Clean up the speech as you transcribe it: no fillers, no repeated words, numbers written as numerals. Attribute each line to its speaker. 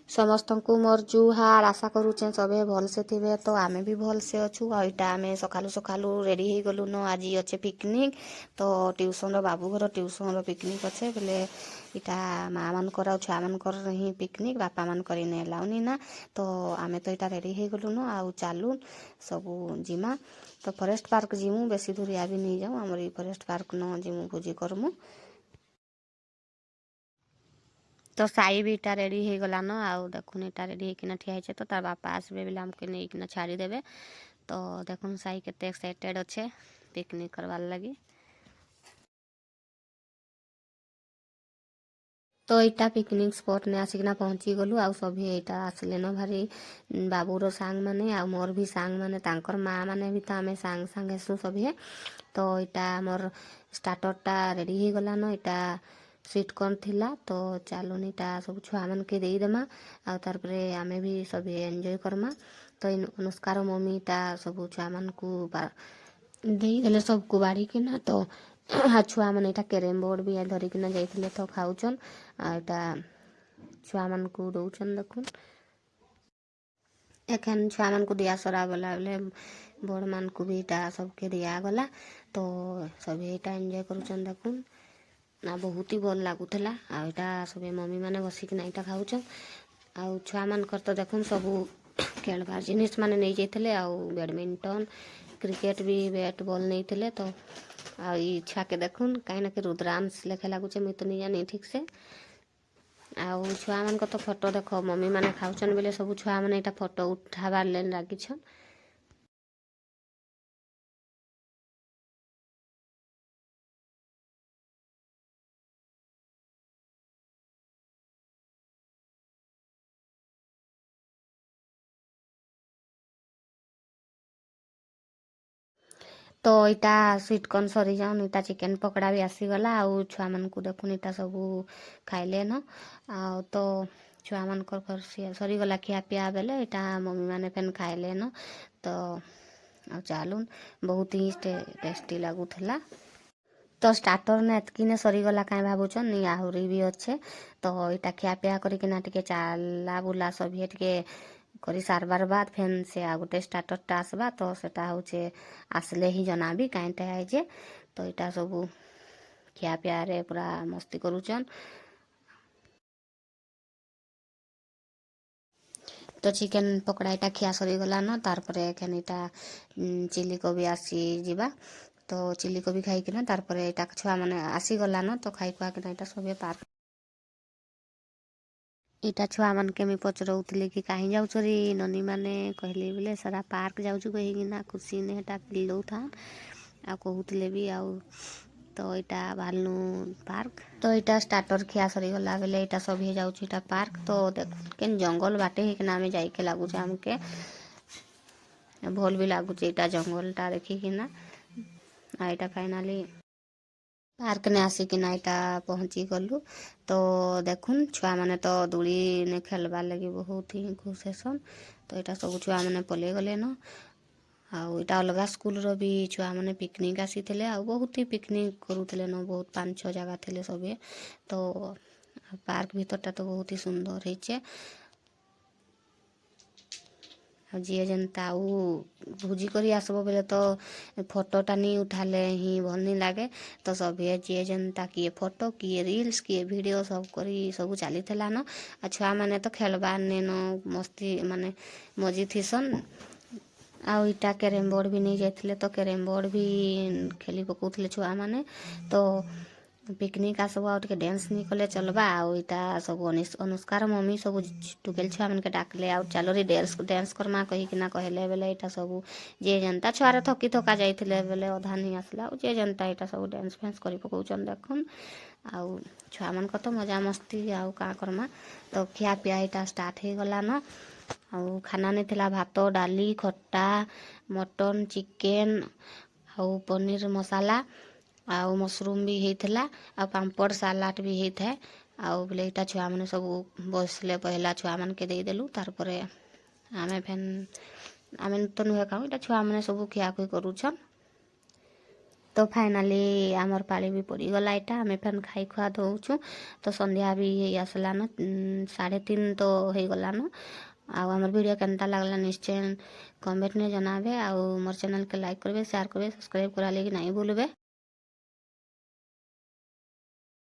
Speaker 1: ସମସ୍ତଙ୍କୁ ମୋର ଜୁହାର ଆଶା କରୁଛେ ସବେ ଭଲସେ ଥିବେ ତ ଆମେ ବି ଭଲସେ ଅଛୁ। ଆଉ ଏଇଟା ଆମେ ସକାଳୁ ସକାଳୁ ରେଡ଼ି ହେଇଗଲୁ ନ ଆଜି ଅଛେ ପିକନିକ୍ ତ ଟ୍ୟୁସନ୍ର ବାବୁ ଘର ଟ୍ୟୁସନ୍ର ପିକନିକ୍ ଅଛେ ବେଲେ ଇଟା ମାଆ ମାନଙ୍କର ଆଉ ଛୁଆମାନଙ୍କର ହିଁ ପିକନିକ୍ ବାପାମାନଙ୍କର ଇନେ ଏଲାଉନି ନା ତ ଆମେ ତ ଏଇଟା ରେଡ଼ି ହେଇଗଲୁ ନ ଆଉ ଚାଲୁ ସବୁ ଯିମା ତ ଫରେଷ୍ଟ ପାର୍କ ଯିମୁ ବେଶୀ ଦୂରିଆ ବି ନେଇ ଯାଉ ଆମର ଏଇ ଫରେଷ୍ଟ ପାର୍କ ନ ଯିମୁ ଭୋଜି କରମୁ। ତ ସାଇ ବି ଇଟା ରେଡ଼ି ହେଇଗଲାନ ଆଉ ଦେଖୁନ୍ ଇଟା ରେଡ଼ି ହେଇକିନା ଠିଆ ହେଇଛେ ତ ତାର ବାପା ଆସିବେ ବେଲେ ଆମକେ ନେଇକିନା ଛାଡ଼ିଦେବେ। ତ ଦେଖୁନ୍ ସାଇ କେତେ ଏକ୍ସାଇଟେଡ୍ ଅଛେ ପିକନିକ୍ କରବାର୍ ଲାଗି। ତ ଏଇଟା ପିକନିକ୍ ସ୍ପଟ୍ନେ ଆସିକିନା ପହଞ୍ଚି ଗଲୁ ଆଉ ସଭି ଏଇଟା ଆସିଲେନ ଭାରି ବାବୁର ସାଙ୍ଗମାନେ ଆଉ ମୋର ବି ସାଙ୍ଗମାନେ ତାଙ୍କର ମାଆ ମାନେ ବି ତ ଆମେ ସାଙ୍ଗ ହେସୁ ସଭିଏ। ତ ଏଇଟା ଆମର ଷ୍ଟାର୍ଟରଟା ରେଡ଼ି ହେଇଗଲାନ ଏଇଟା ସ୍ୱିଟ୍ କର୍ଣ୍ଣ ଥିଲା ତ ଚାଲୁନ୍ ଏଇଟା ସବୁ ଛୁଆମାନକେ ଦେଇଦେମା ଆଉ ତାପରେ ଆମେ ବି ସଭିଏ ଏନ୍ଜୟ କର୍ମା। ତ ଅନୁଷ୍କାର ମମ୍ମୀ ତା ସବୁ ଛୁଆମାନଙ୍କୁ ଦେଇଦେଲେ ସବୁକୁ ବାଢ଼ିକିନା ତ ଛୁଆମାନେ ଏଇଟା କ୍ୟାରେମ୍ ବୋର୍ଡ଼ ବି ଧରିକିନା ଯାଇଥିଲେ ତ ଖାଉଛନ୍ ଆଉ ଏଇଟା ଛୁଆମାନଙ୍କୁ ଦଉଛନ୍ ଦେଖୁନ୍। ଏଖେନ୍ ଛୁଆମାନଙ୍କୁ ଦିଆ ସରାଗଲା ବେଲେ ବଡ଼ମାନଙ୍କୁ ବି ଇଟା ସବକେ ଦିଆଗଲା ତ ସଭିଏ ଏଇଟା ଏନ୍ଜୟ କରୁଛନ୍ ଦେଖୁନ୍। ନା ବହୁତ ହି ଭଲ ଲାଗୁଥିଲା ଆଉ ଏଇଟା ସବେ ମମ୍ମୀମାନେ ବସିକିନା ଏଇଟା ଖାଉଛନ୍। ଆଉ ଛୁଆମାନଙ୍କର ତ ଦେଖୁନ୍ ସବୁ ଖେଳବାର୍ ଜିନିଷ୍ ମାନେ ନେଇଯାଇଥିଲେ ଆଉ ବ୍ୟାଡ଼ମିଣ୍ଟନ୍ କ୍ରିକେଟ୍ ବି ବ୍ୟାଟ୍ ବଲ୍ ନେଇଥିଲେ ତ ଆଉ ଇ ଛୁଆକେ ଦେଖୁନ୍ କାହିଁନା କି ରୁଦ୍ରାଂଶ ଲେଖା ଲାଗୁଛେ ମୁଇଁ ତ ନି ଜାନି ଠିକ୍ ସେ। ଆଉ ଛୁଆମାନଙ୍କ ତ ଫଟୋ ଦେଖ ମମ୍ମୀମାନେ ଖାଉଛନ୍ ବେଲେ ସବୁ ଛୁଆମାନେ ଏଇଟା ଫଟୋ ଉଠାବାର୍ ଲାଗି ଲାଗିଛନ୍। ତ ଇଟା ସ୍ୱିଟ୍ କର୍ଣ୍ଣ ସରିଯାଉନ୍ ଇଟା ଚିକେନ୍ ପକୋଡ଼ା ବି ଆସିଗଲା ଆଉ ଛୁଆମାନଙ୍କୁ ଦେଖୁନ୍ ଇଟା ସବୁ ଖାଇଲେନ ଆଉ ତ ଛୁଆମାନଙ୍କର ସରିଗଲା ଖିଆପିଆ ବେଲେ ଇଟା ମମ୍ମୀମାନେ ଫେନ୍ ଖାଇଲେନ ତ ଆଉ ଚାଲୁନ୍ ବହୁତ ହିଁ ଟେଷ୍ଟି ଲାଗୁଥିଲା। ତ ଷ୍ଟାର୍ଟର୍ନେ ଏତ୍କିନେ ସରିଗଲା କାଇଁ ଭାବୁଛନ୍ ନି ଆହୁରି ବି ଅଛେ। ତ ଇଟା ଖିଆପିଆ କରିକିନା ଟିକେ ଚାଲା ବୁଲା ସଭିଏ ଟିକେ କରି ସାରବାର୍ ବାଦ୍ ଫେନ୍ ସେ ଆଉ ଗୋଟେ ଷ୍ଟାର୍ଟରଟା ଆସ୍ବା ତ ସେଟା ହଉଛେ ଆସିଲେ ହିଁ ଜନାବି କାଇଁଟା ଆଇଚେ ତ ଇଟା ସବୁ ଖିଆପିଆରେ ପୁରା ମସ୍ତି କରୁଛନ୍। ତ ଚିକେନ୍ ପକୋଡ଼ା ଇଟା ଖିଆ ସରିଗଲାନ ତାର୍ ଏଖେନ୍ ଇଟା ଚିଲି କୋବି ଆସିଯିବା। ତ ଚିଲି କୋବି ଖାଇକିନା ତାର୍ ପରେ ଇଟା ଛୁଆମାନେ ଆସିଗଲାନ ତ ଖାଇ ଖୁଆକିନା ଇଟା ସଭେ ପାର୍କ ଇଟା ଛୁଆମାନ୍କେ ମୁଇଁ ପଚ୍ରଉଥିଲି କି କାହିଁ ଯାଉଛରି ନନୀମାନେ କହେଲି ବେଲେ ସେଟା ପାର୍କ ଯାଉଛୁ କହିକିନା ଖୁସିନେ ହେଟା ଚିଲଉଥାନ୍ ଆଉ କହୁଥିଲେ ବି ଆଉ ତ ଇଟା ବାହାରିଲୁଁ ପାର୍କ। ତ ଇଟା ଷ୍ଟାର୍ଟର ଖିଆ ସରିଗଲା ବେଲେ ଇଟା ସଭିଏ ଯାଉଛୁ ଇଟା ପାର୍କ ତ ଦେଖ କେନ୍ ଜଙ୍ଗଲ ବାଟେ ହେଇକିନା ଆମେ ଯାଇକେ ଲାଗୁଛେ ଆମ୍କେ ଭଲ୍ ବି ଲାଗୁଛେ ଏଇଟା ଜଙ୍ଗଲଟା ଦେଖିକିନା ଆଉ ଏଇଟା ଫାଇନାଲି ପାର୍କନେ ଆସିକିନା ଇଟା ପହଞ୍ଚି ଗଲୁ। ତ ଦେଖୁନ୍ ଛୁଆମାନେ ତ ଦୋଳିନେ ଖେଲ୍ବାର୍ ଲାଗି ବହୁତ ହିଁ ଖୁସ୍ ହେସନ୍। ତ ଏଇଟା ସବୁ ଛୁଆମାନେ ପଲେଇ ଗଲେନ। ଆଉ ଏଇଟା ଅଲଗା ସ୍କୁଲ୍ର ବି ଛୁଆମାନେ ପିକନିକ୍ ଆସିଥିଲେ ଆଉ ବହୁତ ହି ପିକନିକ୍ କରୁଥିଲେ ନ ବହୁତ 5-6 ଜାଗା ଥିଲେ ସବେ ତ ପାର୍କ ଭିତରଟା ତ ବହୁତ ହି ସୁନ୍ଦର ହେଇଛେ। ଆଉ ଯିଏ ଯେନ୍ତା ଆଉ ଭୋଜି କରି ଆସ୍ବ ବେଲେ ତ ଫଟୋଟା ନି ଉଠାଲେ ହିଁ ଭଲ୍ ନି ଲାଗେ। ତ ସଭିଏ ଯିଏ ଯେନ୍ତା କିଏ ଫଟୋ କିଏ ରିଲ୍ସ କିଏ ଭିଡ଼ିଓ ସବୁ କରି ସବୁ ଚାଲିଥିଲାନ। ଆଉ ଛୁଆମାନେ ତ ଖେଲ୍ବାର୍ ନେନ ମସ୍ତି ମାନେ ମଜି ଥିସନ୍। ଆଉ ଇଟା କ୍ୟାରେମ୍ ବୋର୍ଡ଼ ବି ନେଇ ଯାଇଥିଲେ ତ କ୍ୟାରେମ୍ ବୋର୍ଡ଼ ବି ଖେଲି ପକଉଥିଲେ ଛୁଆମାନେ। ତ ପିକନିକ୍ ଆସ୍ବ ଆଉ ଟିକେ ଡ୍ୟାନ୍ସ ନି କଲେ ଚଲ୍ବା ଆଉ ଇଟା ସବୁ ଅନୁଷ୍କାର ମମ୍ମୀ ସବୁ ଟୁକେଲ୍ ଛୁଆମାନ୍କେ ଡାକ୍ଲେ ଆଉ ଚାଲରେ ଡ୍ୟାନ୍ସ କର୍ମା କହିକିନା କହେଲେ ବେଲେ ଇଟା ସବୁ ଯିଏ ଯେନ୍ତା ଛୁଆରେ ଥକି ଥକା ଯାଇଥିଲେ ବେଲେ ଅଧା ନି ଆସ୍ଲା ଆଉ ଯିଏ ଯେନ୍ତା ଇଟା ସବୁ ଡ୍ୟାନ୍ସ ଫ୍ୟାନ୍ସ କରି ପକଉଛନ୍ ଦେଖୁନ୍। ଆଉ ଛୁଆମାନଙ୍କର ତ ମଜାମସ୍ତି ଆଉ କାଁ କର୍ମା ତ ଖିଆ ପିଆ ଇଟା ଷ୍ଟାର୍ଟ ହେଇଗଲାନ। ଆଉ ଖାନାନେ ଥିଲା ଭାତ ଡାଲି ଖଟା ମଟନ୍ ଚିକେନ୍ ଆଉ ପନିର୍ ମସାଲା ଆଉ ମସରୁମ୍ ବି ହେଇଥିଲା ଆଉ ପାମ୍ପଡ଼୍ ସାଲାଡ଼୍ ବି ହେଇଥାଏ। ଆଉ ବେଲେ ଇଟା ଛୁଆମାନେ ସବୁ ବସ୍ଲେ ପହେଲା ଛୁଆମାନ୍କେ ଦେଇଦେଲୁ ତାର୍ ପରେ ଆମେ ଫେନ୍ ଆମେ ତ ନୁହେଁ ଖାଉଁ ଇଟା ଛୁଆମାନେ ସବୁ ଖିଆଖୁଇ କରୁଛନ୍। ତ ଫାଇନାଲି ଆମର ପାଳି ବି ପଡ଼ିଗଲା ଏଇଟା ଆମେ ଫେନ୍ ଖାଇ ଖୁଆ ଦଉଛୁ ତ ସନ୍ଧ୍ୟା ବି ହେଇ ଆସିଲାନ 3:30 ତ ହେଇଗଲାନ ଆଉ ଆମର ଭିଡ଼ିଓ କେନ୍ତା ଲାଗଲା ନିଶ୍ଚୟ କମେଣ୍ଟରେ ଜଣାବେ ଆଉ ମୋର ଚ୍ୟାନେଲକେ ଲାଇକ୍ କରିବେ ସେୟାର କରିବେ ସବସ୍କ୍ରାଇବ୍ କରା ଲାଗି ନାଇଁ ଭୁଲବେ।